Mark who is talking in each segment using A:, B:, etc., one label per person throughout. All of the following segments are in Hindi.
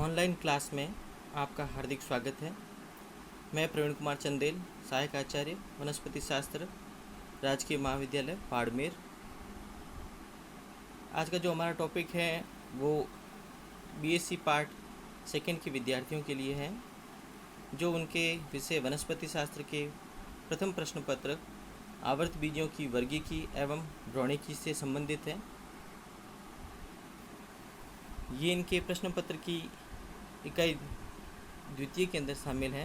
A: ऑनलाइन क्लास में आपका हार्दिक स्वागत है। मैं प्रवीण कुमार चंदेल, सहायक आचार्य वनस्पति शास्त्र, राजकीय महाविद्यालय बाड़मेर। आज का जो हमारा टॉपिक है वो बीएससी पार्ट सेकंड के विद्यार्थियों के लिए है, जो उनके विषय वनस्पति शास्त्र के प्रथम प्रश्न पत्र आवर्त बीजों की वर्गीकी एवं भ्रौणिकी से संबंधित है। ये इनके प्रश्न पत्र की इकाई द्वितीय के अंदर शामिल है।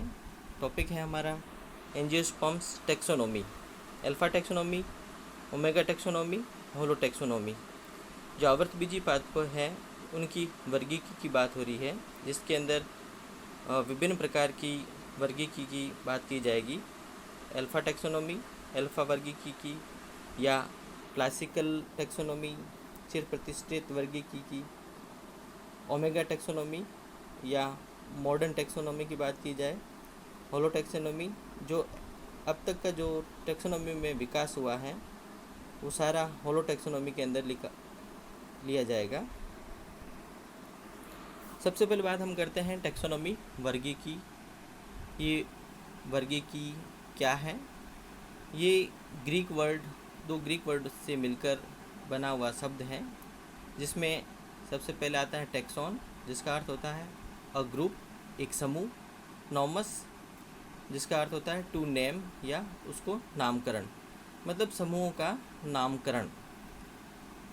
A: टॉपिक है हमारा angiosperms taxonomy, alpha taxonomy, omega taxonomy, holo taxonomy. जो आवर्तबीजी पादप है उनकी वर्गीकी की बात हो रही है, जिसके अंदर विभिन्न प्रकार की वर्गीकी की बात की जाएगी। अल्फा टैक्सोनॉमी, अल्फा वर्गीकी की, या क्लासिकल टैक्सोनॉमी, चिर प्रतिष्ठित वर्गीकी की, ओमेगा टैक्सोनॉमी या मॉडर्न टैक्सोनॉमी की बात की जाए, होलो टैक्सोनॉमी, जो अब तक का जो टैक्सोनॉमी में विकास हुआ है वो सारा होलो टैक्सोनॉमी के अंदर लिया जाएगा। सबसे पहले बात हम करते हैं टैक्सोनॉमी वर्गीकी। ये वर्गीकी क्या है? ये दो ग्रीक वर्ड से मिलकर बना हुआ शब्द है, जिसमें सबसे पहले आता है टैक्सॉन, जिसका अर्थ होता है अ ग्रुप, एक समूह। नॉमस, जिसका अर्थ होता है टू नेम, या उसको नामकरण, मतलब समूहों का नामकरण।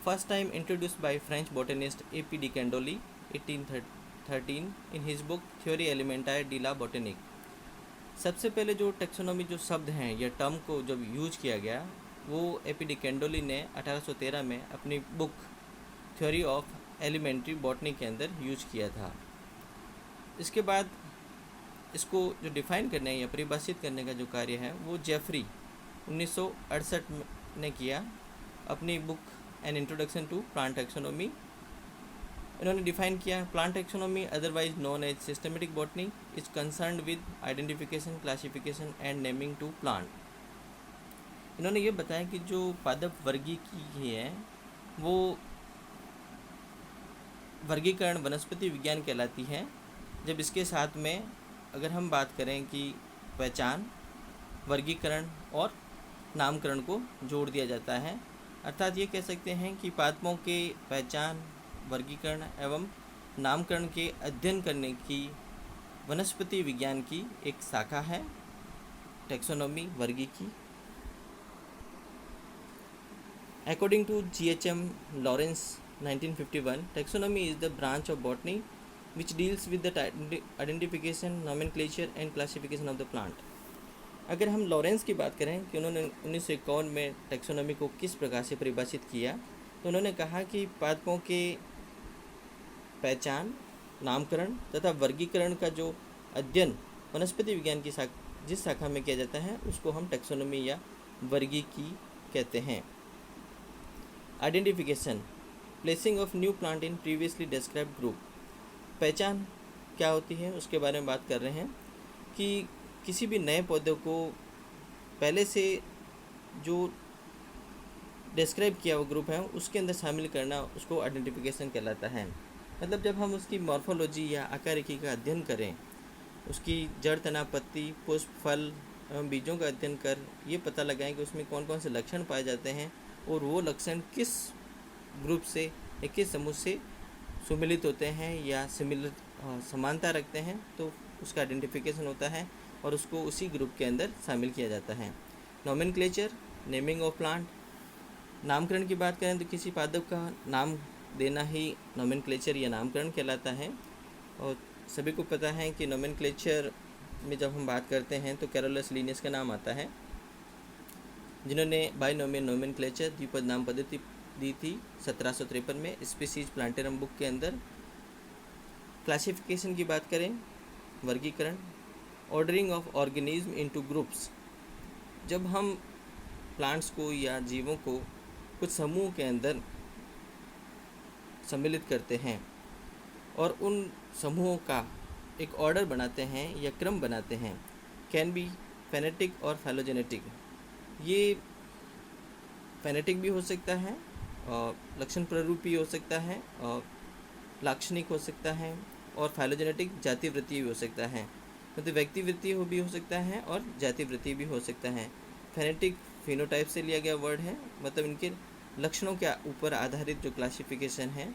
A: First time introduced by French botanist A P. De Candolle 1813 in his book theory elementaire de la botanique. सबसे पहले जो टैक्सोनॉमी जो शब्द हैं या टर्म को जब यूज किया गया वो ए.पी. डी कैंडोली ने 1813 में अपनी book theory of elementary botany के अंदर यूज किया था। इसके बाद इसको जो डिफ़ाइन करने या परिभाषित करने का जो कार्य है वो जेफरी 1968 ने किया अपनी book an introduction to plant taxonomy. इन्होंने डिफ़ाइन किया plant taxonomy, otherwise known as systematic botany, is concerned with identification, classification and naming to plant. इन्होंने ये बताया कि जो पादप वर्गीकी है वो वर्गीकरण वनस्पति विज्ञान कहलाती है, जब इसके साथ में अगर हम बात करें कि पहचान, वर्गीकरण और नामकरण को जोड़ दिया जाता है। अर्थात ये कह सकते हैं कि पादपों के पहचान, वर्गीकरण एवं नामकरण के अध्ययन करने की वनस्पति विज्ञान की एक शाखा है taxonomy वर्गीकी। According to G.H.M. Lawrence 1951, taxonomy is the branch of botany which deals with the identification, nomenclature and classification of the plant. अगर हम लॉरेंस की बात करें कि उन्होंने 1951 में टैक्सोनॉमी को किस प्रकार से परिभाषित किया, तो उन्होंने कहा कि पादपों के पहचान, नामकरण तथा वर्गीकरण का जो अध्ययन वनस्पति विज्ञान की जिस शाखा में किया जाता है उसको हम टैक्सोनॉमी या वर्गीकी कहते हैं। Identification, placing of new plant in previously described group. पहचान क्या होती है उसके बारे में बात कर रहे हैं कि किसी भी नए पौधे को पहले से जो डिस्क्राइब किया हुआ ग्रुप है उसके अंदर शामिल करना, उसको आइडेंटिफिकेशन कहलाता है। मतलब जब हम उसकी मॉर्फोलॉजी या आकारिकी का अध्ययन करें, उसकी जड़, तना, पत्ती, पुष्प, फल एवं बीजों का अध्ययन कर ये पता लगाएं कि उसमें कौन कौन से लक्षण पाए जाते हैं और वो लक्षण किस ग्रुप से या किस समूह से सुमिलित होते हैं या समानता रखते हैं, तो उसका आइडेंटिफिकेशन होता है और उसको उसी ग्रुप के अंदर शामिल किया जाता है। Nomenclature, naming of plant. नामकरण की बात करें तो किसी पादप का नाम देना ही नोमेनक्लेचर या नामकरण कहलाता है। और सभी को पता है कि नोमेनक्लेचर में जब हम बात करते हैं तो कैरोलस लिनियस का नाम आता है, जिन्होंने बाइनोमियल नोमेनक्लेचर द्विपद नाम पद्धति दी थी 1753 में स्पीसीज प्लांटेरम बुक के अंदर। क्लासिफिकेशन की बात करें, वर्गीकरण, ordering of organism into groups. जब हम प्लांट्स को या जीवों को कुछ समूह के अंदर सम्मिलित करते हैं और उन समूहों का एक ऑर्डर बनाते हैं या क्रम बनाते हैं, कैन बी फेनेटिक और फाइलोजेनेटिक। ये फेनेटिक भी हो सकता है और लक्षण प्ररूपी हो सकता है और लाक्षणिक हो सकता है और फाइलोजेनेटिक जातिवृत्तीय भी हो सकता है, मतलब व्यक्ति वृत्तीय भी हो सकता है और जातिवृत्तीय भी हो सकता है। फेनेटिक फिनोटाइप से लिया गया वर्ड है, मतलब इनके लक्षणों के ऊपर आधारित जो क्लासिफिकेशन है,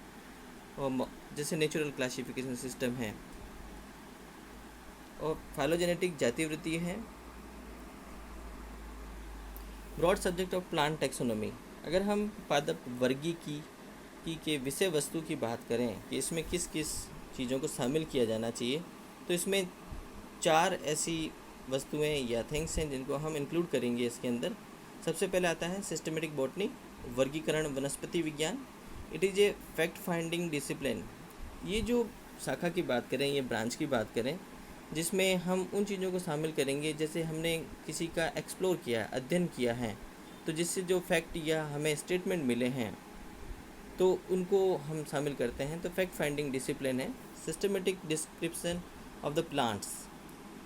A: और जैसे नेचुरल क्लासिफिकेशन सिस्टम है। और फाइलोजेनेटिक जातिवृत्तीय है। Broad subject of plant taxonomy, अगर हम पादप वर्गीकी के विषय वस्तु की बात करें कि इसमें किस किस चीज़ों को शामिल किया जाना चाहिए, तो इसमें 4 ऐसी वस्तुएं या थिंग्स हैं जिनको हम इंक्लूड करेंगे इसके अंदर। सबसे पहले आता है सिस्टमेटिक बॉटनी, वर्गीकरण वनस्पति विज्ञान। It is a fact finding discipline. ये जो शाखा की बात करें, ये ब्रांच की बात करें, जिसमें हम उन चीज़ों को शामिल करेंगे जैसे हमने किसी का एक्सप्लोर किया, अध्ययन किया है, तो जिससे जो फैक्ट या हमें स्टेटमेंट मिले हैं तो उनको हम शामिल करते हैं। तो फैक्ट फाइंडिंग डिसिप्लिन है। Systematic description of the plants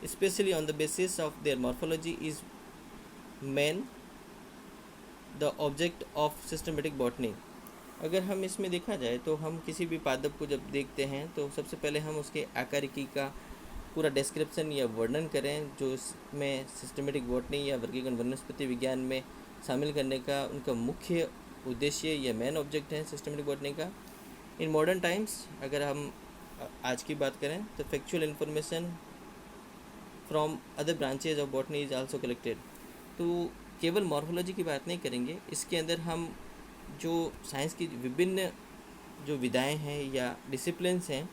A: specially on the basis of their morphology is main the object of systematic botany. अगर हम इसमें देखा जाए तो हम किसी भी पादप को जब देखते हैं तो सबसे पहले हम उसके आकारिकी का पूरा डिस्क्रिप्शन या वर्णन करें, जो इसमें सिस्टमेटिक बॉटनी या वर्गीकरण वनस्पति विज्ञान में शामिल करने का उनका मुख्य उद्देश्य या मेन ऑब्जेक्ट है सिस्टमेटिक बॉटनी का। इन मॉडर्न टाइम्स अगर हम आज की बात करें तो factual information from other branches of botany is also collected. तो केवल मॉर्फोलॉजी की बात नहीं करेंगे, इसके अंदर हम जो साइंस की विभिन्न जो विधाएं हैं या डिसिप्लिन्स हैं,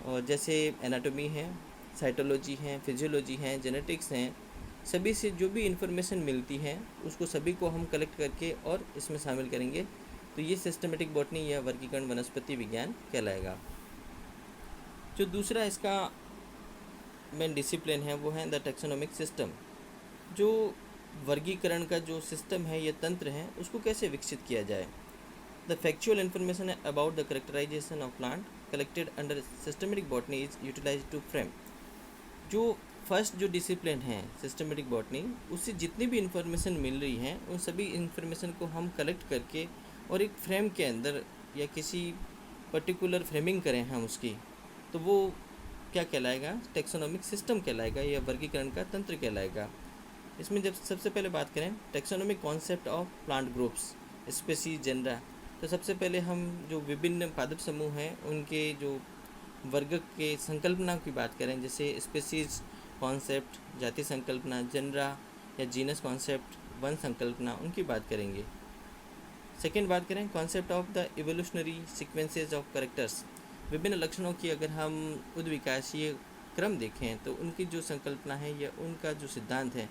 A: और जैसे एनाटॉमी है, साइटोलॉजी है, फिजियोलॉजी है, जेनेटिक्स हैं, सभी से जो भी इन्फॉर्मेशन मिलती है उसको सभी को हम कलेक्ट करके और इसमें शामिल करेंगे, तो ये सिस्टमेटिक बॉटनी या वर्गीकरण वनस्पति विज्ञान कहलाएगा। जो दूसरा इसका मेन डिसिप्लिन है वो है द टेक्सोनोमिक सिस्टम। जो वर्गीकरण का जो सिस्टम है, ये तंत्र है, उसको कैसे विकसित किया जाए। The factual information about the characterization of plant collected under systematic botany is utilized to frame. जो फर्स्ट जो डिसिप्लिन है सिस्टमेटिक बॉटनी, उससे जितनी भी इन्फॉर्मेशन मिल रही है उन सभी इन्फॉर्मेशन को हम कलेक्ट करके और एक फ्रेम के अंदर या किसी पर्टिकुलर फ्रेमिंग करें हम उसकी, तो वो क्या कहलाएगा, टेक्सोनोमिक सिस्टम कहलाएगा या वर्गीकरण का तंत्र कहलाएगा। इसमें जब सबसे पहले बात करें taxonomic concept of plant groups, species, genera, तो सबसे पहले हम जो विभिन्न पादप समूह हैं उनके जो वर्ग के संकल्पना की बात करें, जैसे स्पेसीज कॉन्सेप्ट, जाति संकल्पना, जेनरा या जीनस कॉन्सेप्ट, वन संकल्पना, उनकी बात करेंगे। सेकेंड बात करें concept of the evolutionary sequences of characters. विभिन्न लक्षणों की अगर हम उद्विकासीय क्रम देखें तो उनकी जो संकल्पना है या उनका जो सिद्धांत है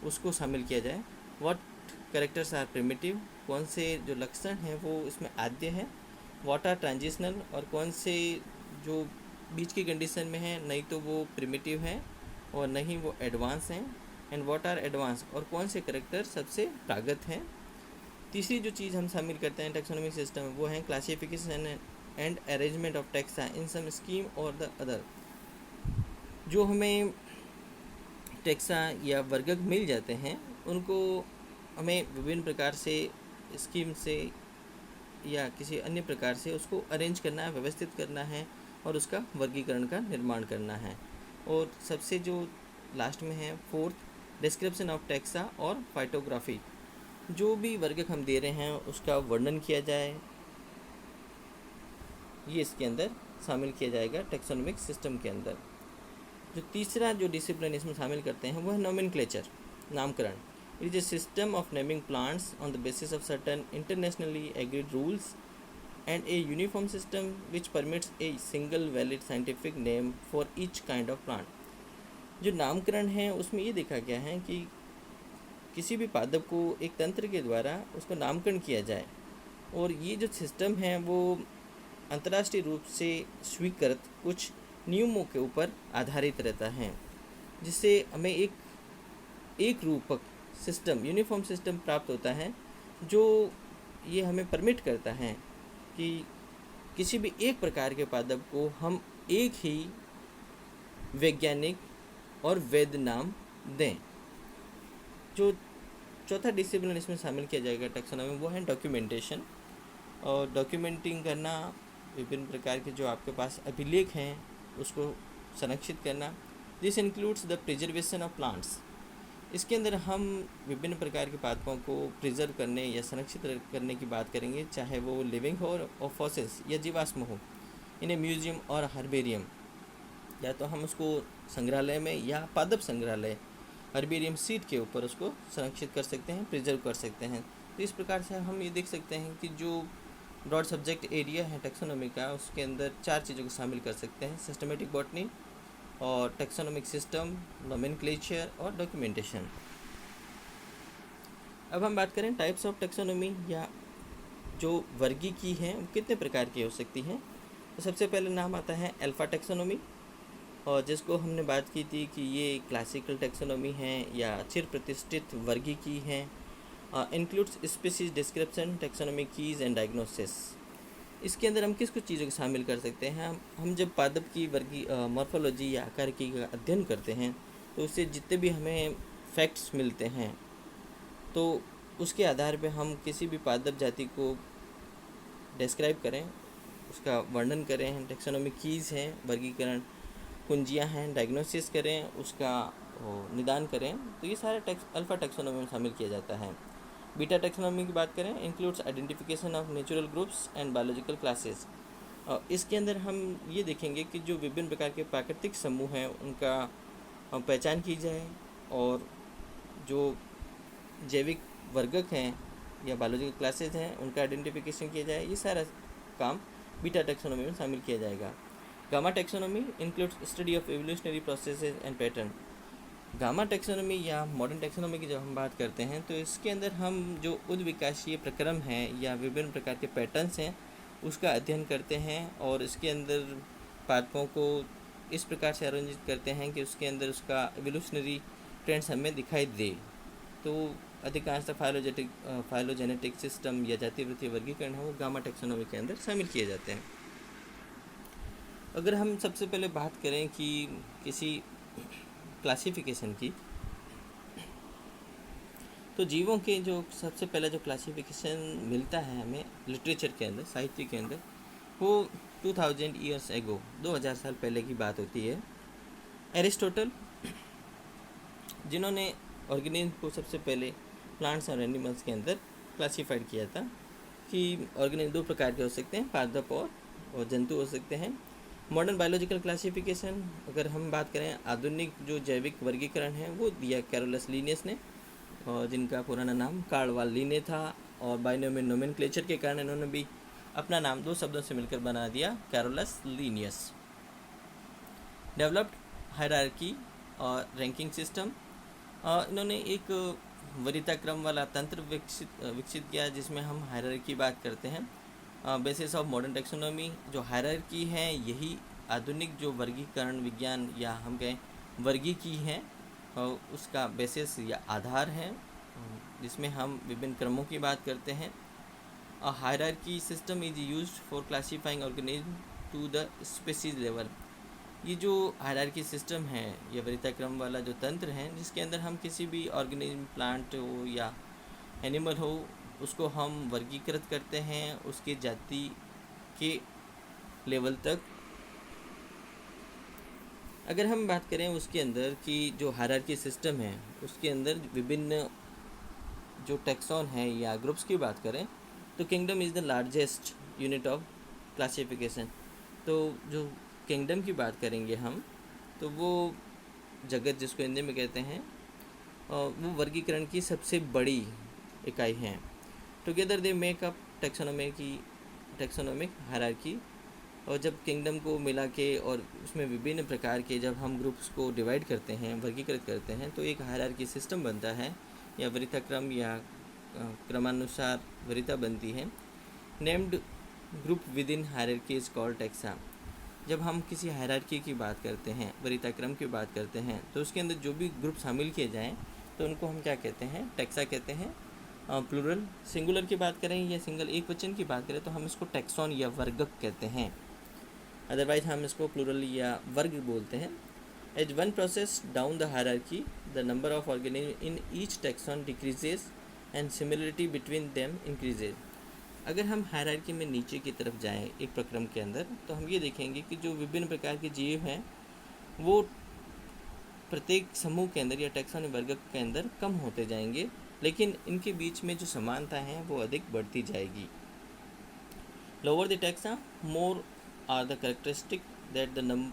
A: उसको शामिल किया जाए। व्हाट कैरेक्टर्स आर प्रिमिटिव, कौन से जो लक्षण हैं वो इसमें आद्य है। व्हाट आर ट्रांजिशनल, और कौन से जो बीच की कंडीशन में है, नहीं तो वो प्रिमिटिव हैं और नहीं वो एडवांस हैं। एंड व्हाट आर एडवांस, और कौन से कैरेक्टर सबसे प्रागत हैं। तीसरी जो चीज़ हम शामिल करते हैं टेक्सोनोमिक सिस्टम में वो है classification and arrangement of taxa in some scheme और द अदर। जो हमें टेक्सा या वर्गक मिल जाते हैं उनको हमें विभिन्न प्रकार से स्कीम से या किसी अन्य प्रकार से उसको अरेंज करना है, व्यवस्थित करना है और उसका वर्गीकरण का निर्माण करना है। और सबसे जो लास्ट में है फोर्थ डिस्क्रिप्शन ऑफ टेक्सा और फाइटोग्राफी। जो भी वर्गक हम दे रहे हैं उसका वर्णन किया जाए, ये इसके अंदर शामिल किया जाएगा टेक्सोनोमिक सिस्टम के अंदर। जो तीसरा जो डिसिप्लिन इसमें शामिल करते हैं वो है नोमेनक्लेचर, नामकरण। It is a system of naming plants on the basis of certain internationally agreed rules and a uniform system which permits a single valid scientific name for each kind of plant। जो नामकरण है उसमें ये देखा गया है कि किसी भी पादप को एक तंत्र के द्वारा उसको नामकरण किया जाए, और ये जो सिस्टम है वो अंतर्राष्ट्रीय रूप से स्वीकृत कुछ नियमों के ऊपर आधारित रहता है, जिससे हमें एक रूपक सिस्टम, यूनिफॉर्म सिस्टम प्राप्त होता है, जो ये हमें परमिट करता है कि किसी भी एक प्रकार के पादप को हम एक ही वैज्ञानिक और वैध नाम दें। जो चौथा डिसिप्लिन इसमें शामिल किया जाएगा टैक्सोनॉमी वो है डॉक्यूमेंटेशन। और डॉक्यूमेंटिंग करना विभिन्न प्रकार के जो आपके पास अभिलेख हैं उसको संरक्षित करना। This includes the preservation of plants. इसके अंदर हम विभिन्न प्रकार के पादपों को प्रिजर्व करने या संरक्षित करने की बात करेंगे, चाहे वो लिविंग हो और फॉसिल्स या जीवाश्म हो, इन ए म्यूजियम और हर्बेरियम। या तो हम उसको संग्रहालय में या पादप संग्रहालय हर्बेरियम सीट के ऊपर उसको संरक्षित कर सकते हैं, प्रिजर्व कर सकते हैं। तो इस प्रकार से हम ये देख सकते हैं कि जो ब्रॉड सब्जेक्ट एरिया है टैक्सोनॉमी का, उसके अंदर 4 चीज़ों को शामिल कर सकते हैं: सिस्टमेटिक बॉटनी और टैक्सोनॉमिक सिस्टम, नोमेनक्लेचर और डॉक्यूमेंटेशन। अब हम बात करें टाइप्स ऑफ टैक्सोनॉमी या जो वर्गीकी है वो कितने प्रकार की हो सकती हैं। तो सबसे पहले नाम आता है अल्फा टैक्सोनॉमी, और जिसको हमने बात की थी कि ये क्लासिकल टैक्सोनॉमी है या चिर प्रतिष्ठित वर्गीकी है। Includes species description, taxonomic keys and diagnosis. इसके अंदर हम किस कुछ चीज़ों को शामिल कर सकते हैं। हम जब पादप की मॉर्फोलॉजी या आकार की का अध्ययन करते हैं तो उससे जितने भी हमें फैक्ट्स मिलते हैं तो उसके आधार पे हम किसी भी पादप जाति को डिस्क्राइब करें, उसका वर्णन करें। टैक्सोनॉमिक कीज़ हैं, वर्गीकरण कुंजियाँ हैं, डायग्नोसिस करें, उसका निदान करें। तो ये सारे अल्फा टैक्सोनॉमी में शामिल किया जाता है। बीटा टैक्सोनॉमी की बात करें, includes identification of natural groups and biological classes. इसके अंदर हम ये देखेंगे कि जो विभिन्न प्रकार के प्राकृतिक समूह हैं उनका पहचान की जाए, और जो जैविक वर्गक हैं या बायोलॉजिकल क्लासेस हैं उनका आइडेंटिफिकेशन किया जाए। ये सारा काम बीटा टैक्सोनॉमी में शामिल किया जाएगा। Gamma taxonomy includes study of evolutionary processes and pattern. Gamma taxonomy या मॉडर्न टैक्सोनॉमी की जब हम बात करते हैं तो इसके अंदर हम जो उद्विकासीय प्रक्रम हैं या विभिन्न प्रकार के पैटर्न्स हैं उसका अध्ययन करते हैं, और इसके अंदर पादपों को इस प्रकार से आयोजित करते हैं कि उसके अंदर उसका एवोल्यूशनरी ट्रेंड्स हमें दिखाई दे। तो अधिकांशतः फाइलोजेनेटिक सिस्टम या जाति वृत्तीय वर्गीकरण है वो गामा टैक्सोनॉमी के अंदर शामिल किए जाते हैं। अगर हम सबसे पहले बात करें कि किसी क्लासिफिकेशन की, तो जीवों के जो सबसे पहला जो क्लासिफिकेशन मिलता है हमें लिटरेचर के अंदर, साहित्य के अंदर, वो 2000 ईयर्स एगो, 2000 साल पहले की बात होती है। एरिस्टोटल, जिन्होंने ऑर्गेनिज्म को सबसे पहले प्लांट्स और एनिमल्स के अंदर क्लासीफाइड किया था कि ऑर्गेनिज्म 2 प्रकार के हो सकते हैं, पादप और जंतु हो सकते हैं। मॉडर्न बायोलॉजिकल क्लासिफिकेशन, अगर हम बात करें आधुनिक जो जैविक वर्गीकरण है वो दिया कैरोलस लीनियस ने, और जिनका पुराना नाम कार्ल वाल लीने था, और बाइनोमियल नोमेनक्लेचर के कारण इन्होंने भी अपना नाम 2 शब्दों से मिलकर बना दिया, कैरोलस लीनियस। डेवलप्ड हायरार्की और रैंकिंग सिस्टम, इन्होंने एक वरीयता क्रम वाला तंत्र विकसित किया जिसमें हम हायरार्की की बात करते हैं। बेसिस ऑफ मॉडर्न टैक्सोनॉमी, जो हायरार्की है यही आधुनिक जो वर्गीकरण विज्ञान या हम कहें वर्गीकी है उसका बेसिस या आधार है, जिसमें हम विभिन्न क्रमों की बात करते हैं। A hierarchy system is used for classifying organism to the species level. ये जो हायरार्की सिस्टम है या वरीयता क्रम वाला जो तंत्र है जिसके अंदर हम किसी भी ऑर्गेनिज्म, प्लांट हो या एनिमल हो, उसको हम वर्गीकृत करते हैं उसके जाति के लेवल तक। अगर हम बात करें उसके अंदर कि जो हायरार्की सिस्टम है उसके अंदर विभिन्न जो टैक्सॉन है या ग्रुप्स की बात करें तो kingdom is the largest unit of classification. तो जो किंगडम की बात करेंगे हम तो वो जगत जिसको हिंदी में कहते हैं वो वर्गीकरण की सबसे बड़ी इकाई है। Together they make up taxonomic hierarchy, और जब किंगडम को मिला के और उसमें विभिन्न प्रकार के जब हम ग्रुप्स को डिवाइड करते हैं, वर्गीकृत करते हैं, तो एक हायरार्की सिस्टम बनता है या वरीयता क्रम या क्रमानुसार वरीयता बनती है। Named group with in hierarchy is called taxa. जब हम किसी हायरार्की की बात करते हैं, वरीयता क्रम की बात करते हैं, तो उसके अंदर जो भी ग्रुप शामिल किए जाएँ तो उनको हम क्या कहते हैं, टैक्सा कहते हैं। प्लूरल सिंगुलर की बात करें या सिंगल एक वचन की बात करें तो हम इसको टैक्सॉन या वर्गक कहते हैं, अदरवाइज हम इसको प्लूरल या वर्ग बोलते हैं। As one process down the hierarchy the number of organism in each taxon decreases and similarity between them increases. अगर हम हायरार्की में नीचे की तरफ जाएं एक प्रक्रम के अंदर, तो हम ये देखेंगे कि जो विभिन्न प्रकार के जीव हैं वो प्रत्येक समूह के अंदर या टैक्सोनॉमी वर्ग के अंदर कम होते जाएंगे, लेकिन इनके बीच में जो समानता है वो अधिक बढ़ती जाएगी। Lower the taxa more are the characteristic that the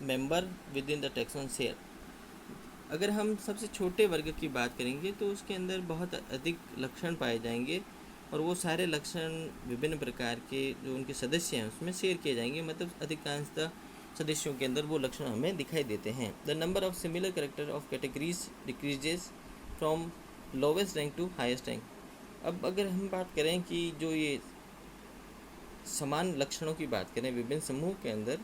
A: member within the taxon share. अगर हम सबसे छोटे वर्ग की बात करेंगे तो उसके अंदर बहुत अधिक लक्षण पाए जाएंगे, और वो सारे लक्षण विभिन्न प्रकार के जो उनके सदस्य हैं उसमें शेयर किए जाएंगे, मतलब अधिकांशतः सदस्यों के अंदर वो लक्षण हमें दिखाई देते हैं। The number of similar character of categories decreases from lowest rank to highest rank. अब अगर हम बात करें कि जो ये समान लक्षणों की बात करें विभिन्न समूह के अंदर,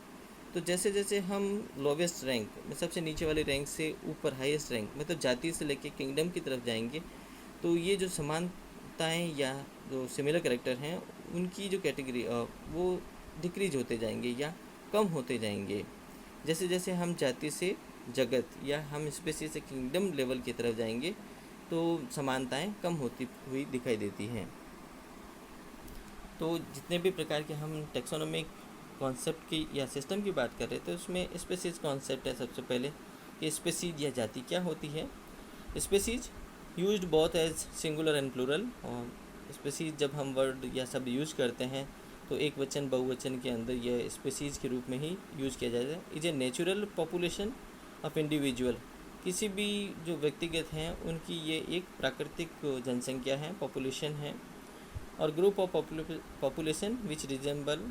A: तो जैसे जैसे हम लोवेस्ट रैंक में सबसे नीचे वाले रैंक से ऊपर हाईएस्ट रैंक मतलब जाति से लेकर किंगडम की तरफ जाएंगे, तो ये जो समानताएं या जो सिमिलर कैरेक्टर हैं उनकी जो कैटेगरी वो डिक्रीज होते जाएंगे या कम होते जाएंगे। जैसे जैसे हम जाति से जगत या हम स्पेसीज से किंगडम लेवल की तरफ जाएंगे तो समानताएं कम होती हुई दिखाई देती हैं। तो जितने भी प्रकार के हम टैक्सोनॉमिक कॉन्सेप्ट की या सिस्टम की बात कर रहे थे उसमें स्पेसीज कॉन्सेप्ट है सबसे पहले कि स्पेसीज या जाति क्या होती है। Species used both as singular and plural, और स्पेसीज जब हम वर्ड या शब्द यूज करते हैं तो एक वचन बहुवचन के अंदर यह स्पेसीज के रूप में ही यूज किया जाता है। Is a natural population of individual, किसी भी जो व्यक्तिगत हैं उनकी ये एक प्राकृतिक जनसंख्या है, पॉपुलेशन है, और group of population which resemble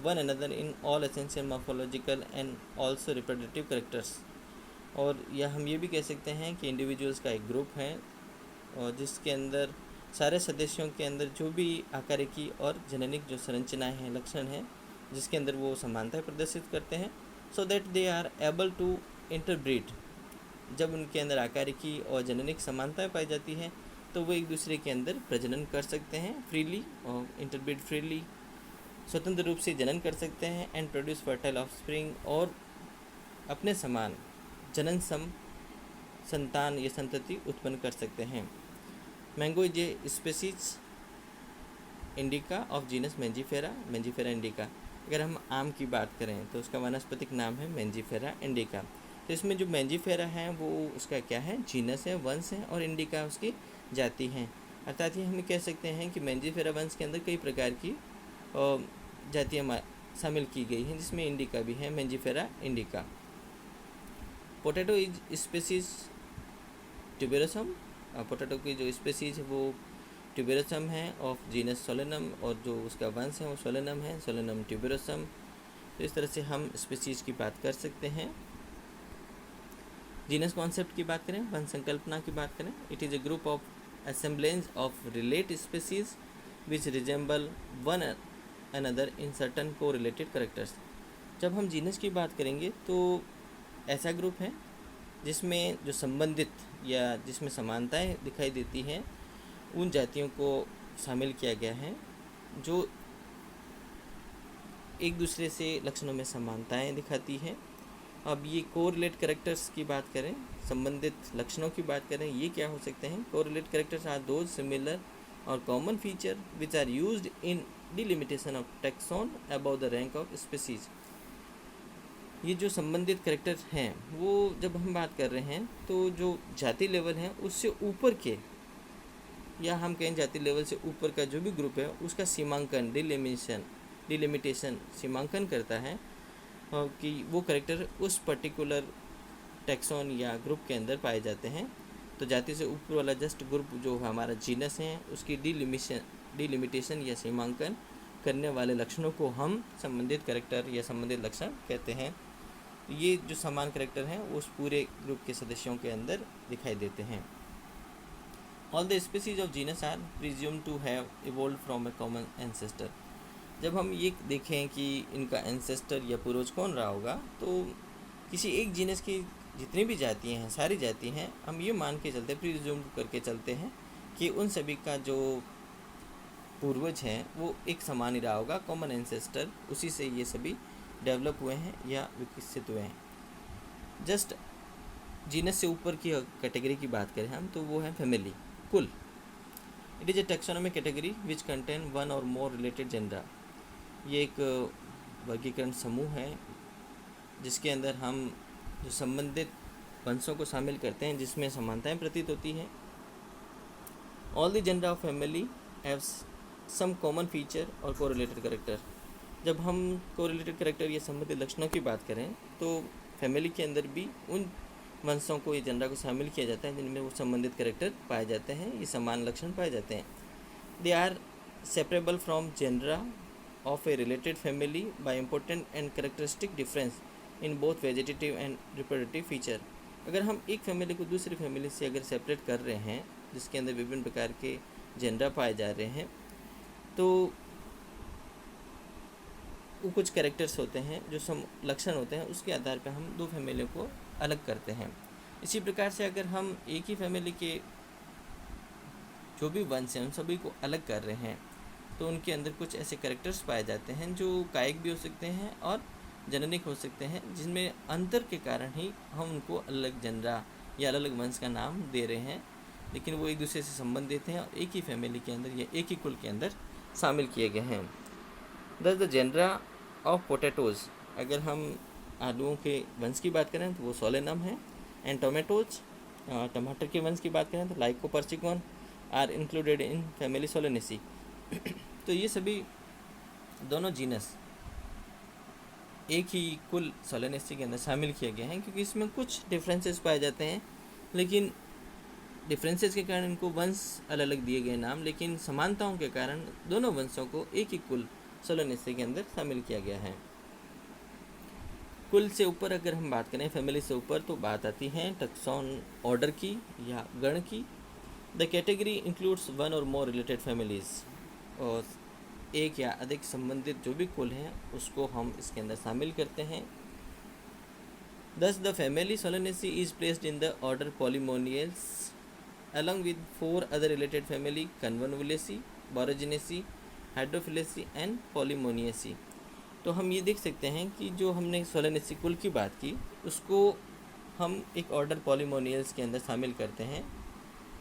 A: one another in all essential morphological and also reproductive characters. और या हम ये भी कह सकते हैं कि इंडिविजुअल्स का एक ग्रुप है और जिसके अंदर सारे सदस्यों के अंदर जो भी आकारिकी और जननिक जो संरचनाएं हैं, लक्षण हैं, जिसके अंदर वो समानताएं प्रदर्शित करते हैं, so that they are able to interbreed. जब उनके अंदर आकारिकी और जननिक समानताएं पाई जाती हैं तो वो एक दूसरे के अंदर प्रजनन कर सकते हैं फ्रीली, और इंटरब्रीड फ्रीली स्वतंत्र रूप से जनन कर सकते हैं, एंड प्रोड्यूस फर्टाइल ऑफस्प्रिंग, और अपने समान जनन सम संतान या संतति उत्पन्न कर सकते हैं। Mango is a species indica of genus mangifera, mangifera indica. अगर हम आम की बात करें तो उसका वानस्पतिक नाम है मेंजीफेरा इंडिका। तो इसमें जो मेंजीफेरा है वो उसका क्या है, जीनस है, वंश है, और इंडिका उसकी जाति है। अर्थात ये हम कह सकते हैं कि मेंजीफेरा वंश के अंदर कई प्रकार की जातियाँ शामिल की गई हैं, जिसमें इंडिका भी है, mangifera indica. Potato is species tuberosum, potato की जो स्पेसीज है वो ट्यूबेरोसम है ऑफ जीनस सोलेनम, और जो उसका वंश है वो सोलेनम है, सोलेनम ट्यूबेरोसम। तो इस तरह से हम स्पेसीज की बात कर सकते हैं। जीनस कॉन्सेप्ट की बात करें, वंश संकल्पना की बात करें, it is A group of assemblage of relate species which resemble one another in certain co-related characters। जब हम जीनस की बात करेंगे तो ऐसा ग्रुप है जिसमें जो संबंधित या जिसमें समानताएं दिखाई देती हैं उन जातियों को शामिल किया गया है जो एक दूसरे से लक्षणों में समानताएं दिखाती हैं। अब ये कोरिलेट कैरेक्टर्स की बात करें, संबंधित लक्षणों की बात करें, ये क्या हो सकते हैं। Correlate characters are those similar और common feature which are used in delimitation of taxon above the rank of species. ये जो संबंधित कैरेक्टर हैं वो जब हम बात कर रहे हैं तो जो जाति लेवल है उससे ऊपर के, या हम कहें जाति लेवल से ऊपर का जो भी ग्रुप है उसका सीमांकन, डिलिमिटेशन सीमांकन करता है कि वो कैरेक्टर उस पर्टिकुलर टैक्सॉन या ग्रुप के अंदर पाए जाते हैं। तो जाति से ऊपर वाला जस्ट ग्रुप जो हमारा जीनस है उसकी डिलिमिटेशन या सीमांकन करने वाले लक्षणों को हम संबंधित कैरेक्टर या संबंधित लक्षण कहते हैं। ये जो समान कैरेक्टर हैं उस पूरे ग्रुप के सदस्यों के अंदर दिखाई देते हैं। All the species of genus are presumed to have evolved from a common ancestor. जब हम ये देखें कि इनका एंसेस्टर या पूर्वज कौन रहा होगा, तो किसी एक जीनस की जितनी भी जातियाँ हैं, सारी जाति हैं, हम ये मान के चलते, प्रिज्यूम करके चलते हैं कि उन सभी का जो पूर्वज हैं वो एक समान ही रहा होगा, कॉमन एंसेस्टर, उसी से ये सभी डेवलप हुए हैं या विकसित हुए हैं। जस्ट जीनस से ऊपर की कैटेगरी की बात करें हम तो वो है फैमिली, कुल। It is A taxonomy category which contain one or more related gender. ये एक वर्गीकरण समूह है जिसके अंदर हम जो संबंधित वंशों को शामिल करते हैं जिसमें समानताएं प्रतीत होती हैं। All the genera of family have some common feature और कोरिलेटेड कैरेक्टर। जब हम कोरिलेटेड कैरेक्टर या संबंधित लक्षणों की बात करें तो फैमिली के अंदर भी उन वंशों को या जेंडर को शामिल किया जाता है जिनमें वो संबंधित कैरेक्टर पाए जाते हैं, ये समान लक्षण पाए जाते हैं। They are separable from genera of a related family by important and characteristic difference in both vegetative and reproductive feature. अगर हम एक फैमिली को दूसरी फैमिली से अगर सेपरेट कर रहे हैं जिसके अंदर विभिन्न प्रकार के जेंडर पाए जा रहे हैं तो वो कुछ कैरेक्टर्स होते हैं जो लक्षण होते हैं, उसके आधार पर हम दो फैमिलियों को अलग करते हैं। इसी प्रकार से अगर हम एक ही फैमिली के जो भी वंश हैं उन सभी को अलग कर रहे हैं तो उनके अंदर कुछ ऐसे कैरेक्टर्स पाए जाते हैं जो कायिक भी हो सकते हैं और जननिक हो सकते हैं, जिनमें अंतर के कारण ही हम उनको अलग जेंडर या अलग अलग वंश का नाम दे रहे हैं, लेकिन वो एक दूसरे से संबंधित हैं और एक ही फैमिली के अंदर या एक ही कुल के अंदर शामिल किए गए हैं। दस द जेंडर ऑफ पोटैटोज़, अगर हम आलूओं के वंश की बात करें तो वो सोलेनम है। एंड टोमेटोज, टमाटर के वंश की बात करें तो lycopersicon are included in family solanaceae. तो ये सभी दोनों जीनस एक ही कुल सोलेनेसी के अंदर शामिल किए गए हैं क्योंकि इसमें कुछ डिफरेंसेस पाए जाते हैं, लेकिन डिफरेंसेस के कारण इनको वंश अलग अलग दिए गए नाम, लेकिन समानताओं के कारण दोनों वंशों को एक ही कुल सोलेनेसी के अंदर शामिल किया गया है। कुल से ऊपर अगर हम बात करें, फैमिली से ऊपर, तो बात आती है टैक्सॉन ऑर्डर की या गण की। The category includes one or more related families, और एक या अधिक संबंधित जो भी कुल हैं उसको हम इसके अंदर शामिल करते हैं। Thus the family Solanaceae is placed in the order Polymonaceae along with four other related family Convolvulaceae, Boraginaceae, Hydrophyllaceae and Polymonaceae। तो हम ये देख सकते हैं कि जो हमने सोलेनेसी कुल की बात की उसको हम एक ऑर्डर पॉलीमोनियल्स के अंदर शामिल करते हैं,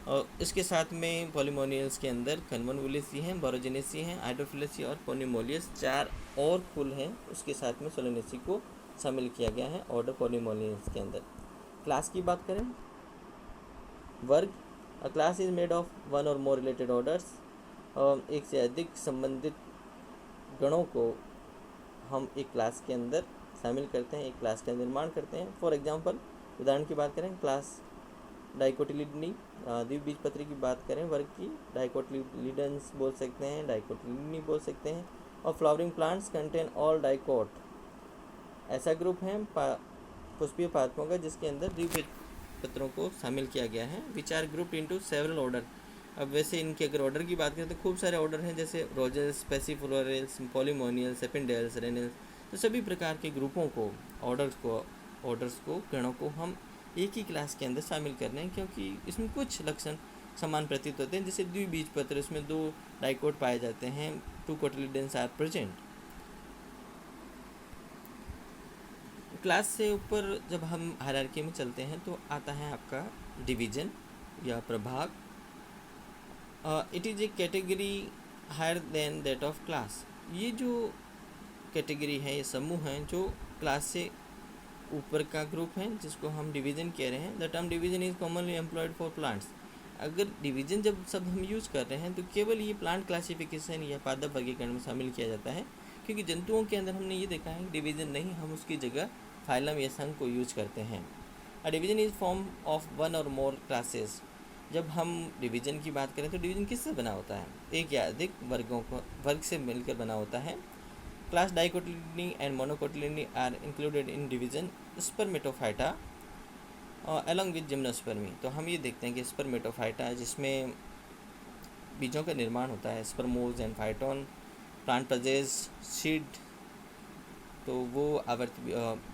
A: और इसके साथ में पॉलीमोनियल्स के अंदर कन्वोल्वुलेसी हैं, बोरोजेनेसी हैं, हाइड्रोफिलेसी और पोनिमोलियस, चार और कुल हैं उसके साथ में सोलेनेसी को शामिल किया गया है ऑर्डर पॉलीमोनियल्स के अंदर। क्लास की बात करें, वर्ग, अ class is made of one or more related orders, एक से अधिक संबंधित गणों को हम एक क्लास के अंदर शामिल करते हैं, एक क्लास का निर्माण करते हैं। फॉर एग्जांपल, उदाहरण की बात करें, क्लास डाइकोटिलिडनी, द्विबीजपत्री की बात करें वर्ग की, डाइकोटिलिडन्स बोल सकते हैं, डाइकोटिलिडनी बोल सकते हैं। और flowering plants contain all dicot, ऐसा ग्रुप है पुष्पीय पादपों का जिसके अंदर द्विबीजपत्रों को शामिल किया गया है। Which are grouped into several order. अब वैसे इनके अगर ऑर्डर की बात करें तो खूब सारे ऑर्डर हैं, जैसे रोजेल्स, पेसिफ्लोरल्स, पॉलीमोनियल्स, एपिंडेल्स, रेनल्स। तो सभी प्रकार के ग्रुपों को, ऑर्डर्स को, गणों को हम एक ही क्लास के अंदर शामिल कर रहे हैं क्योंकि इसमें कुछ लक्षण समान प्रतीत होते हैं। जैसे द्विबीजपत्र, इसमें दो डाइकोट पाए जाते हैं, 2 कोटिलिडन्स आर प्रेजेंट। क्लास से ऊपर जब हम हायरार्की में चलते हैं तो आता है आपका डिवीजन या प्रभाग। It is a category higher than that of class. ये जो कैटेगरी है, ये समूह है जो क्लास से ऊपर का ग्रुप है जिसको हम डिवीज़न कह रहे हैं। The term division is commonly employed for plants. अगर डिवीज़न जब शब्द हम यूज़ कर रहे हैं तो केवल ये प्लांट क्लासिफिकेशन या पादप वर्गीकरण में शामिल किया जाता है, क्योंकि जंतुओं के अंदर हमने ये देखा है डिवीज़न नहीं, हम उसकी जगह फाइलम या संघ को यूज करते हैं। A division is form of one or more classes. जब हम डिवीज़न की बात करें तो डिवीज़न किससे बना होता है? एक या अधिक वर्ग से मिलकर बना होता है। Class dicotyledonae and monocotyledonae are included in division spermatophyta along with gymnospermae. तो हम ये देखते हैं कि स्पर्मेटोफाइटा जिसमें बीजों का निर्माण होता है, spermos and phyton, plant possesses, seed, तो वो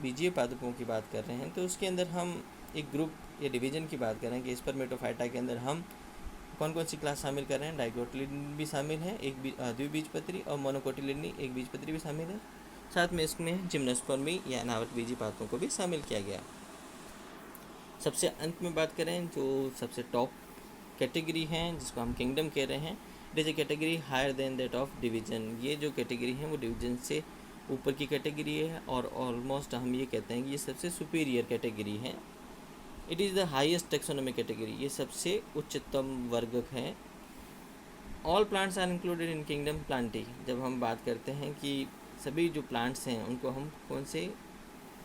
A: बीजीय पादपों की बात कर रहे हैं। तो उसके अंदर हम एक ग्रुप या डिवीज़न की बात करें कि स्पर्मेटोफाइटा के अंदर हम कौन कौन सी क्लास शामिल कर रहे हैं। डाइकोटिलिडनी भी शामिल है, एक द्विबीजपत्री, और मोनोकोटिलिडनी एक बीजपत्री भी शामिल है। साथ में इसमें जिम्नोस्पर्मी या अनावृत बीजी पादपों को भी शामिल किया गया। सबसे अंत में बात करें, जो सबसे टॉप कैटेगरी है जिसको हम किंगडम कह रहे हैं, it is a category higher than that of division. ये जो कैटेगरी है वो डिवीज़न से ऊपर की कैटेगरी है और ऑलमोस्ट हम ये कहते हैं कि ये सबसे सुपीरियर कैटेगरी है। It is the highest taxonomy category, ये सबसे उच्चतम वर्ग है। All plants are included in kingdom plantae. जब हम बात करते हैं कि सभी जो प्लांट्स हैं उनको हम कौन से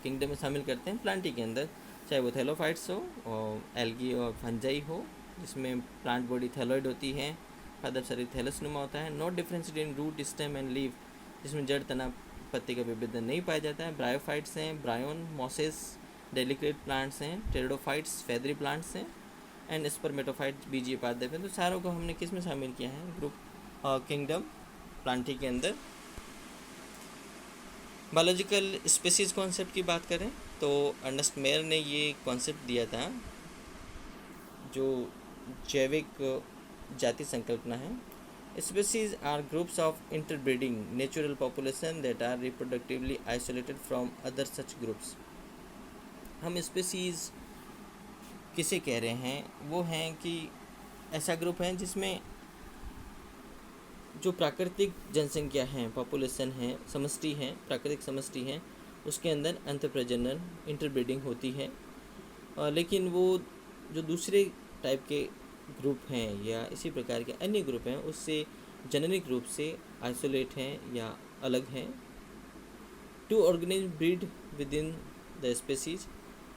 A: किंगडम में शामिल करते हैं, प्लांटी के अंदर, चाहे वो थैलोफाइट्स हो और एल्गी और फंजाई हो, जिसमें प्लांट बॉडी थैलोइड होती है, पादप शरीर थैलसनुमा होता है। Not differentiated in root, stem and leaf, जिसमें जड़, तना, पत्ती का विभेदन नहीं पाया जाता है। ब्रायोफाइट्स हैं, ब्रायोन, मॉसेस, डेलिकेट प्लांट्स हैं, टेरिडोफाइट्स फेदरी प्लांट्स हैं, एंड स्पर्मेटोफाइट्स बीजीय पादप हैं। तो सारों को हमने किस में शामिल किया है, ग्रुप किंगडम प्लांटी के अंदर। बायोलॉजिकल स्पीसीज कॉन्सेप्ट की बात करें तो अर्नेस्ट मेयर ने ये कॉन्सेप्ट दिया था, जो जैविक जाति संकल्पना है। Species are groups of interbreeding natural population that are reproductively isolated from other such groups. हम स्पीसीज किसे कह रहे हैं, वो हैं कि ऐसा ग्रुप है जिसमें जो प्राकृतिक जनसंख्या है, पॉपुलेशन है, समष्टि है, प्राकृतिक समष्टि है, उसके अंदर अंतःप्रजनन इंटरब्रीडिंग होती है। लेकिन वो जो दूसरे टाइप के ग्रुप हैं या इसी प्रकार के अन्य ग्रुप हैं उससे जेनेरिक रूप से आइसोलेट हैं या अलग हैं। Two organism breed within the species.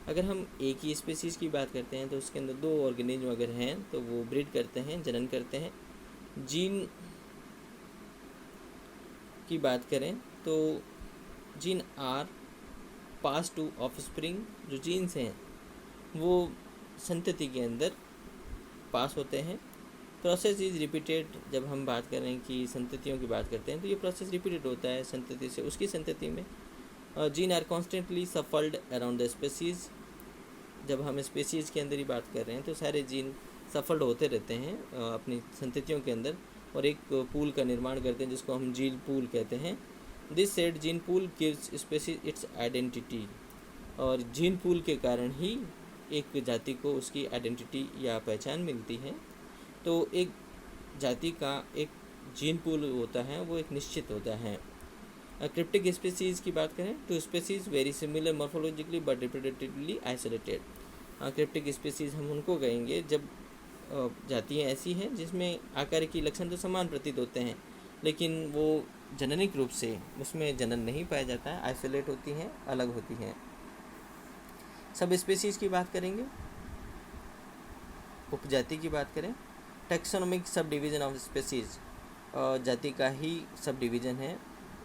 A: अगर हम एक ही स्पीसीज़ की बात करते हैं तो उसके अंदर दो ऑर्गेनिज्म अगर हैं तो वो ब्रीड करते हैं, जनन करते हैं। जीन की बात करें तो gene are pass to offspring. जो जीन्स हैं वो संतति के अंदर पास होते हैं। Process is repeated. जब हम बात करें कि संततियों की बात करते हैं तो ये प्रोसेस रिपीटेड होता है संतति से उसकी संतति में। Gene are constantly shuffled around the species. जब हम स्पीसीज़ के अंदर ही बात कर रहे हैं तो सारे जीन सफल्ड होते रहते हैं अपनी संततियों के अंदर और एक पूल का निर्माण करते हैं जिसको हम जीन पूल कहते हैं। This said gene pool gives species it's identity. और जीन पूल के कारण ही एक जाति को उसकी आइडेंटिटी या पहचान मिलती है। तो एक जाति का एक जीन पूल होता है वो एक निश्चित होता है। क्रिप्टिक स्पीसीज़ की बात करें तो species very similar morphologically but reproductively isolated. Cryptic species हम उनको कहेंगे जब जातियाँ ऐसी हैं जिसमें आकार की लक्षण तो समान प्रतीत होते हैं लेकिन वो जननिक रूप से उसमें जनन नहीं पाया जाता है, आइसोलेट होती हैं, अलग होती हैं। सब स्पीसीज़ की बात करेंगे। उपजाति की बात करें, taxonomic sub division of species, जाति का ही सब डिवीज़न है,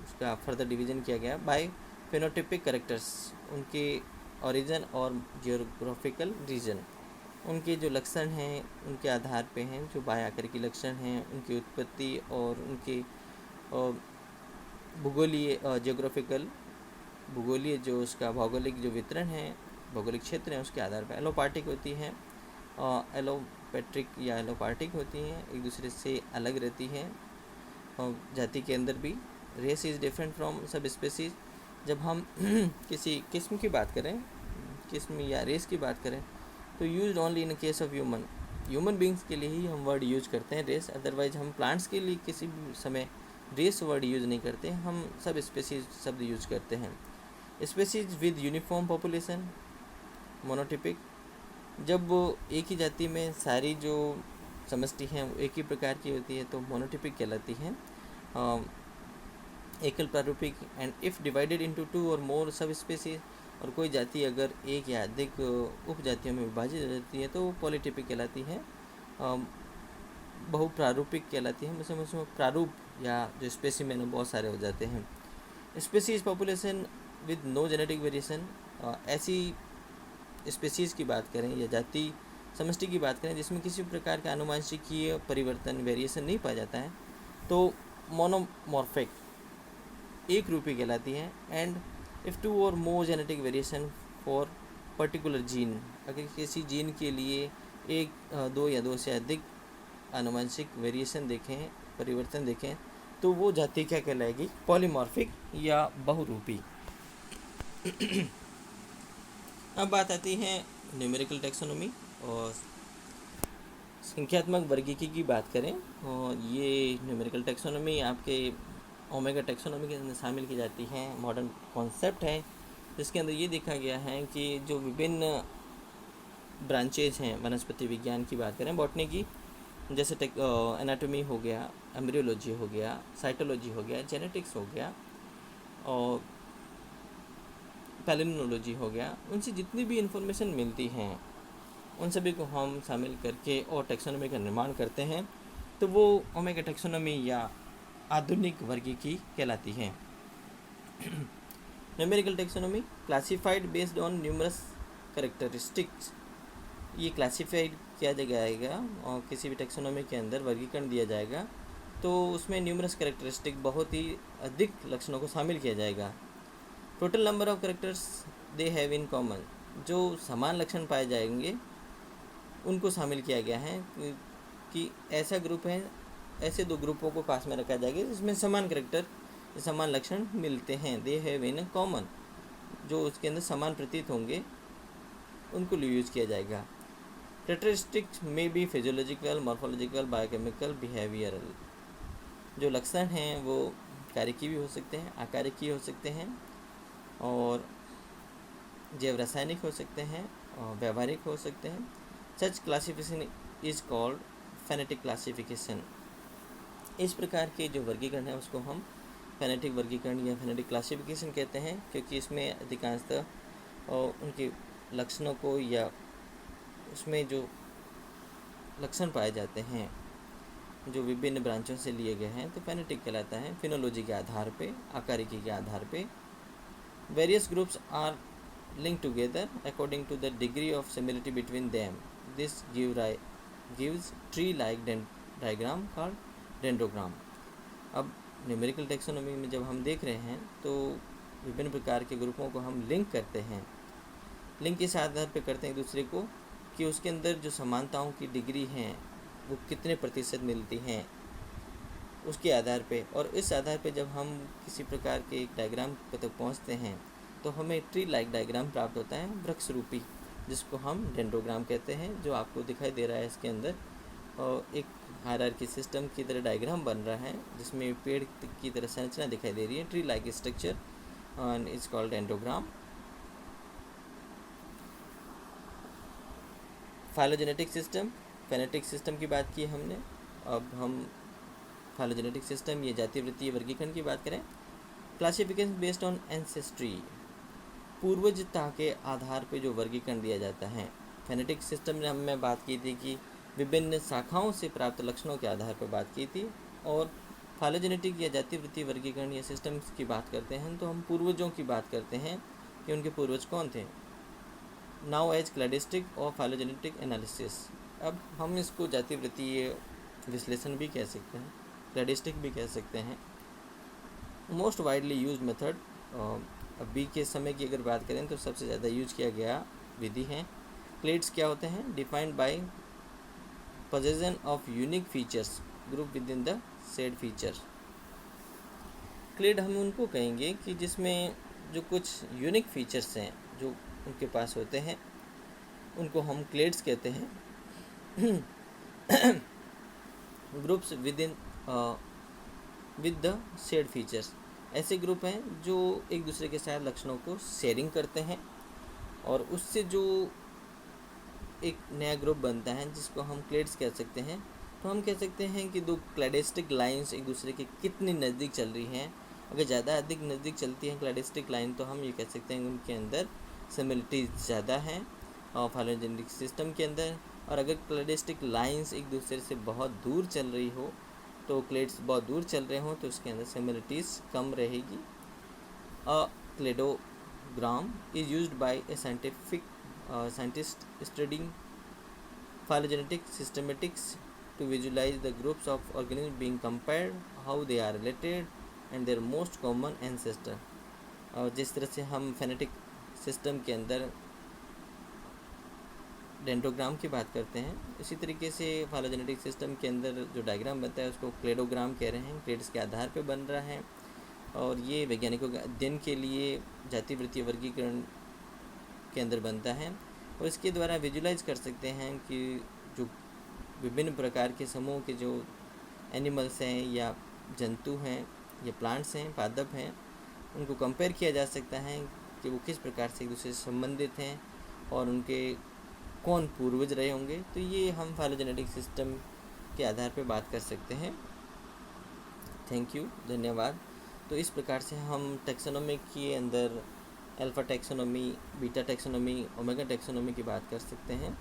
A: उसका फर्दर डिवीज़न किया गया बाय फेनोटिपिक कैरेक्टर्स, उनके ओरिजिन और जियोग्राफिकल रीजन। उनके जो लक्षण हैं उनके आधार पे हैं, जो बाह्य आकार की लक्षण हैं उनकी उत्पत्ति और उनके भूगोलीय जियोग्राफिकल भूगोलीय जो उसका भौगोलिक जो वितरण है, भौगोलिक क्षेत्र है, उसके आधार पर एलोपार्टिक होती हैं, एलोपेट्रिक या एलोपार्टिक होती हैं, एक दूसरे से अलग रहती हैं। जाति के अंदर भी race is different from sub species. जब हम किसी किस्म की बात करें, किस्म या रेस की बात करें तो use only in case of human beings के लिए ही हम वर्ड यूज करते हैं रेस। अदरवाइज हम प्लांट्स के लिए किसी भी समय रेस वर्ड यूज़ नहीं करते, हम सब स्पीसीज शब्द यूज करते हैं। Species with uniform population monotypic. जब एक ही जाति में सारी जो समष्टि हैं वो एक ही प्रकार की होती है तो मोनोटिपिक कहलाती है, एकल प्रारूपिक। And if divided into two or more sub species, और कोई जाति अगर एक या अधिक उपजातियों में विभाजित हो जाती है तो वो पॉलीटिपिक कहलाती है, बहुप्रारूपिक कहलाती है। उसमें प्रारूप या जो स्पेसिमेन है बहुत सारे हो जाते हैं। Species population with no genetic variation, ऐसी स्पीसीज़ की बात करें या जाति समष्टि की बात करें जिसमें किसी प्रकार का आनुवंशिकीय परिवर्तन वेरिएशन नहीं पाया जाता है तो मोनोमॉर्फिक एक रूपी कहलाती है। And if two or more genetic variation for particular gene, अगर किसी जीन के लिए एक, दो या दो से अधिक आनुवंशिक वेरिएशन देखें, परिवर्तन देखें, तो वो जाति क्या कहलाएगी, पॉलीमॉर्फिक या बहुरूपी। अब बात आती है न्यूमेरिकल टैक्सोनॉमी और संख्यात्मक वर्गीकी की बात करें और ये न्यूमेरिकल टेक्सोनॉमी आपके ओमेगा टेक्सोनॉमी के अंदर शामिल की जाती है। मॉडर्न कॉन्सेप्ट है जिसके अंदर ये देखा गया है कि जो विभिन्न ब्रांचेज हैं वनस्पति विज्ञान की बात करें बॉटनी की, जैसे एनाटॉमी हो गया, एम्ब्रियोलॉजी हो गया, साइटोलॉजी हो गया, जेनेटिक्स हो गया और पैलिनोलॉजी हो गया, उनसे जितनी भी इन्फॉर्मेशन मिलती हैं उन सभी को हम शामिल करके और टेक्सोनॉमी का निर्माण करते हैं, तो वो ओमेगा टेक्सोनॉमी या आधुनिक वर्गीकी कहलाती है। Numerical taxonomy classified based on numerous characteristics, ये क्लासिफाइड किया जाएगा और किसी भी टेक्सोनॉमी के अंदर वर्गीकरण दिया जाएगा तो उसमें न्यूमरस कैरेक्टरिस्टिक बहुत ही अधिक लक्षणों को शामिल किया जाएगा। Total number of characters they have in common, जो समान लक्षण पाए जाएंगे उनको शामिल किया गया है कि ऐसा ग्रुप है, ऐसे दो ग्रुपों को पास में रखा जाएगा जिसमें समान कैरेक्टर समान लक्षण मिलते हैं। दे हैव इन कॉमन, जो उसके अंदर समान प्रतीत होंगे उनको यूज किया जाएगा। कैरेक्टरिस्टिक्स में be physiological, morphological, biochemical, behavioural, जो लक्षण हैं वो कार्यकी भी हो सकते हैं, आकारिकी हो सकते हैं और जैव रासायनिक हो सकते हैं और व्यवहारिक हो सकते हैं। Such classification is called phenetic classification. इस प्रकार के जो वर्गीकरण है उसको हम फेनेटिक वर्गीकरण या फेनेटिक क्लासिफिकेशन कहते हैं, क्योंकि इसमें अधिकांशतः उनके लक्षणों को या उसमें जो लक्षण पाए जाते हैं जो विभिन्न ब्रांचों से लिए गए हैं तो फेनेटिक कहलाता है। फिनोलॉजी के आधार पे, आकारिकी के आधार पे various groups are linked together according to the degree of similarity between them. This gives tree-like diagram called dendrogram. अब न्यूमेरिकल टेक्सोनॉमी में जब हम देख रहे हैं तो विभिन्न प्रकार के ग्रुपों को हम लिंक करते हैं। लिंक इस आधार पे करते हैं एक दूसरे को कि उसके अंदर जो समानताओं की डिग्री हैं वो कितने प्रतिशत मिलती हैं उसके आधार पे, और इस आधार पे जब हम किसी प्रकार के एक डायग्राम तक पहुँचते हैं तो हमें ट्री लाइक डायग्राम प्राप्त होता है, वृक्ष रूपी, जिसको हम डेंड्रोग्राम कहते हैं, जो आपको दिखाई दे रहा है इसके अंदर। और एक हायरार्की सिस्टम की तरह डायग्राम बन रहा है जिसमें पेड़ की तरह संरचना दिखाई दे रही है, tree like structure, and it's called dendrogram. Phylogenetic system, phonetic system की बात की हमने, अब हम फाइलोजेनेटिक सिस्टम या जातीय वृत्तीय वर्गीकरण की बात करें। क्लासिफिकेशन बेस्ड ऑन एंसेस्ट्री, पूर्वजता के आधार पर जो वर्गीकरण दिया जाता है। फेनेटिक सिस्टम में हमने बात की थी कि विभिन्न शाखाओं से प्राप्त लक्षणों के आधार पर बात की थी, और फाइलोजेनेटिक या जातीय वृत्तीय वर्गीकरण या सिस्टम्स की बात करते हैं तो हम पूर्वजों की बात करते हैं कि उनके पूर्वज कौन थे। नाउ एज क्लैडिस्टिक और फाइलोजेनेटिक एनालिसिस, अब हम इसको जातीय वृत्तीय विश्लेषण भी कह सकते हैं, क्लैडिस्टिक भी कह सकते हैं। मोस्ट वाइडली यूज मेथड, अभी के समय की अगर बात करें तो सबसे ज़्यादा यूज किया गया विधि है। क्लेड्स क्या होते हैं? Defined by possession of unique features group within the said feature. Clade हम उनको कहेंगे कि जिसमें जो कुछ यूनिक फीचर्स हैं जो उनके पास होते हैं उनको हम क्लेड्स कहते हैं। Groups within with the shared features, ऐसे ग्रुप हैं जो एक दूसरे के साथ लक्षणों को शेयरिंग करते हैं और उससे जो एक नया ग्रुप बनता है जिसको हम क्लेड्स कह सकते हैं। तो हम कह सकते हैं कि दो क्लैडिस्टिक लाइंस एक दूसरे के कितनी नज़दीक चल रही हैं। अगर ज़्यादा अधिक नज़दीक चलती हैं क्लैडिस्टिक लाइन तो हम ये कह सकते हैं कि उनके अंदर सिमिलरिटीज ज़्यादा हैं और फाइलोजेनेटिक सिस्टम के अंदर। और अगर क्लैडिस्टिक लाइंस एक दूसरे से बहुत दूर चल रही हो, तो क्लेड्स बहुत दूर चल रहे हों तो उसके अंदर सिमिलरिटीज कम रहेगी। A cladogram is used by a scientist studying phylogenetic systematics to visualize the groups of organisms being compared, how they are related and their most common ancestor। और जिस तरह से हम फेनेटिक सिस्टम के अंदर डेंड्रोग्राम की बात करते हैं, इसी तरीके से फाइलोजेनेटिक सिस्टम के अंदर जो डायग्राम बनता है उसको क्लेडोग्राम कह रहे हैं। क्लेड्स के आधार पर बन रहा है और ये वैज्ञानिकों के अध्ययन के लिए जाति वृत्तीय वर्गीकरण के अंदर बनता है और इसके द्वारा विजुलाइज कर सकते हैं कि जो विभिन्न प्रकार के समूह के जो एनिमल्स हैं या जंतु हैं या प्लांट्स हैं, पादप हैं, उनको कंपेयर किया जा सकता है कि वो किस प्रकार से एक दूसरे से संबंधित हैं और उनके कौन पूर्वज रहे होंगे। तो ये हम फाइलोजेनेटिक सिस्टम के आधार पर बात कर सकते हैं। थैंक यू, धन्यवाद। तो इस प्रकार से हम टैक्सोनॉमी के अंदर alpha taxonomy, beta taxonomy, omega taxonomy की बात कर सकते हैं।